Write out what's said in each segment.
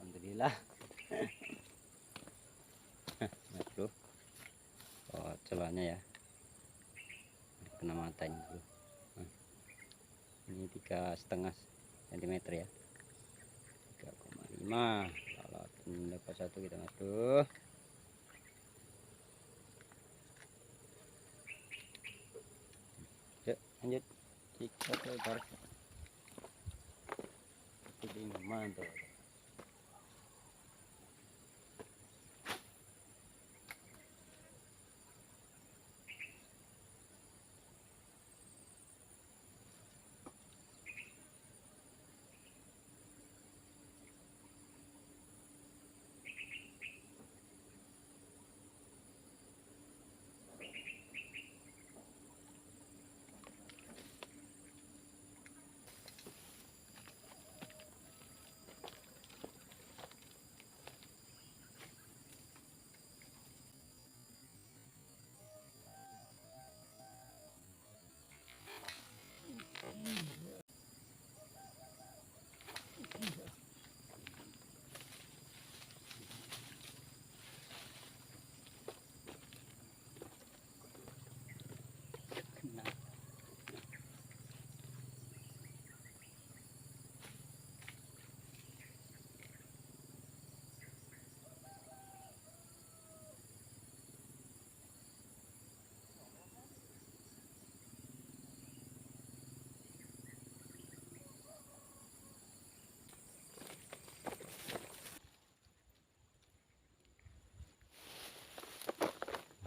Alhamdulillah. Nah, bro. Oh, celahnya ya. Kena matanya, bro. Nah, ini 3,5 cm ya. 3,5. Kalau dapat satu kita masuk. Yuk, lanjut. Sikat lebar. Ini mantap.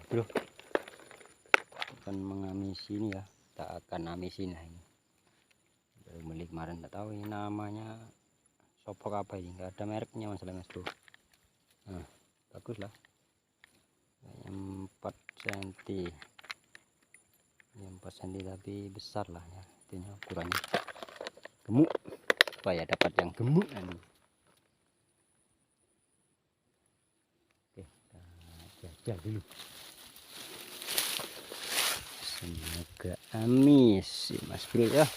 Bro, akan mengamis ini ya, tak akan amis ini baru beli kemarin, tak tahu ini namanya sopok apa ini, nggak ada mereknya masalah mas bro. Nah, bagus lah, kayaknya 4 cm ya, 4 cm tapi besar lah ya, itunya ukurannya gemuk supaya dapat yang gemuk nanti. Oke, kita jajal dulu. Semoga amis ya mas bro ya.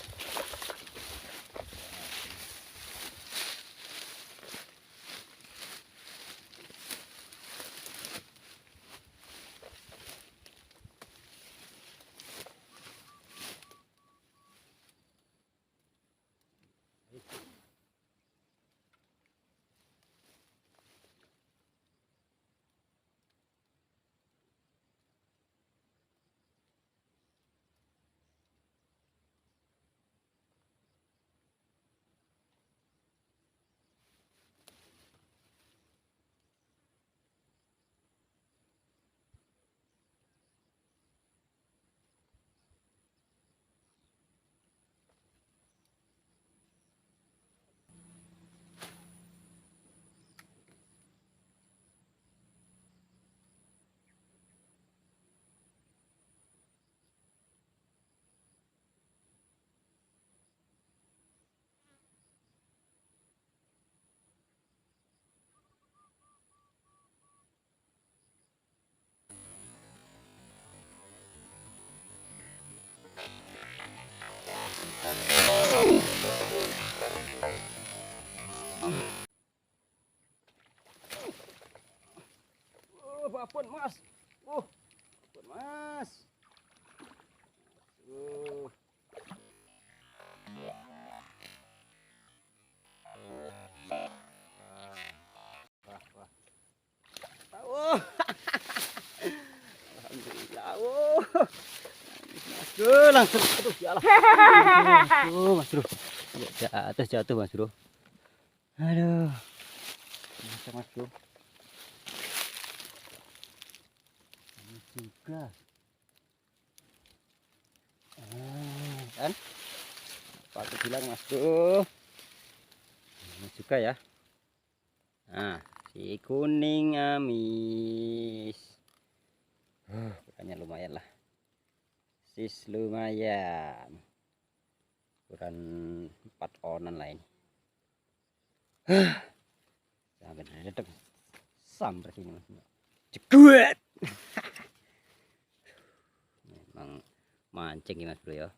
Babon mas, babon mas. Alhamdulillah. Mas bro, langsung aduh ya Allah. Mas bro. Jatuh jatuh mas bro. Aduh, macam mas bro. Ini juga. Kan? Apa aku bilang mas bro? Ini juga ya. Nah, si kuning amis. Bukannya lumayan lah. Sis lumayan. Ukuran 4 onan lah ini. Sampai dedek sampai sini mas. Ceguet. Memang mancing ya mas bro ya.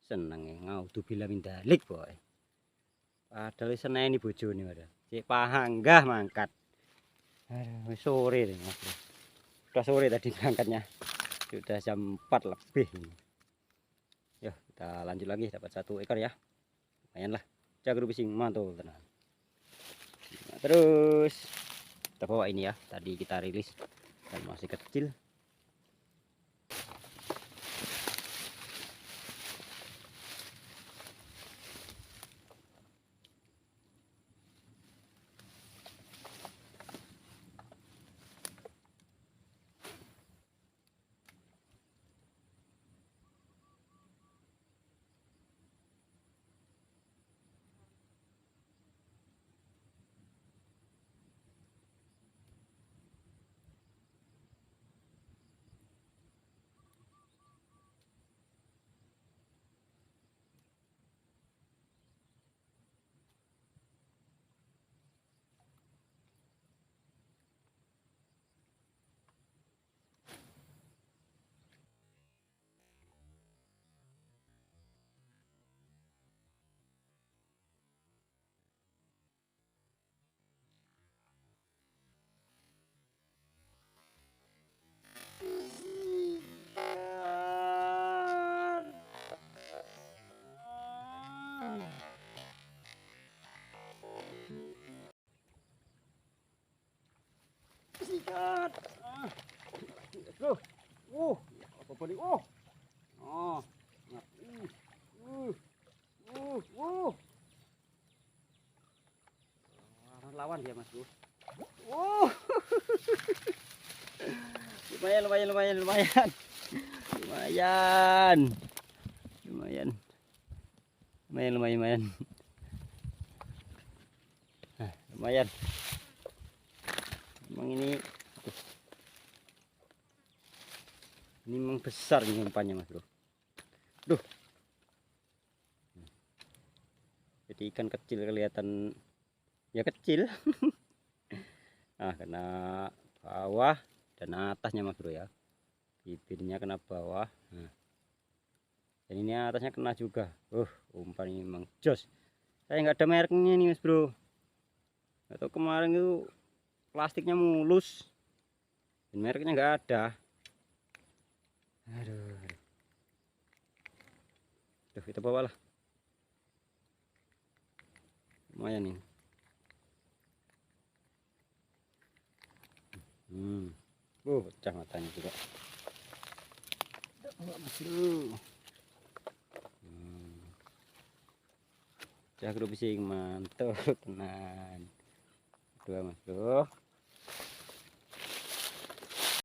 Seneng ya ngaudu bila mindalik boy. Padahal seneng ini bojone padahal. Si pahanggah mangkat. Aduh, sore nih mas bro. Sudah sore tadi berangkatnya. Sudah jam 4 lebih. Yuk kita lanjut lagi, dapat 1 ekor ya. Lumayan lah. Jago bising mantul tenang. Nah, terus kita bawa ini ya. Tadi kita rilis dan masih kecil. Sikat. Bro. Apa nih? Oh. Lawan dia mas bro. Lumayan. Lumayan. Emang ini memang besar nih umpannya mas bro. Duh. Jadi ikan kecil kelihatan ya kecil. Nah kena bawah dan atasnya mas bro ya. Bibirnya kena bawah. Nah. Dan ini atasnya kena juga. Umpan ini memang jos. Saya nggak ada mereknya nih mas bro. Atau kemarin itu plastiknya mulus. Dan mereknya nggak ada. Aduh. Tuh kita bawa lah. Lumayan nih. Pecah matanya juga. Mas bro. Cah grup bising mantul tenan. Dua mas bro.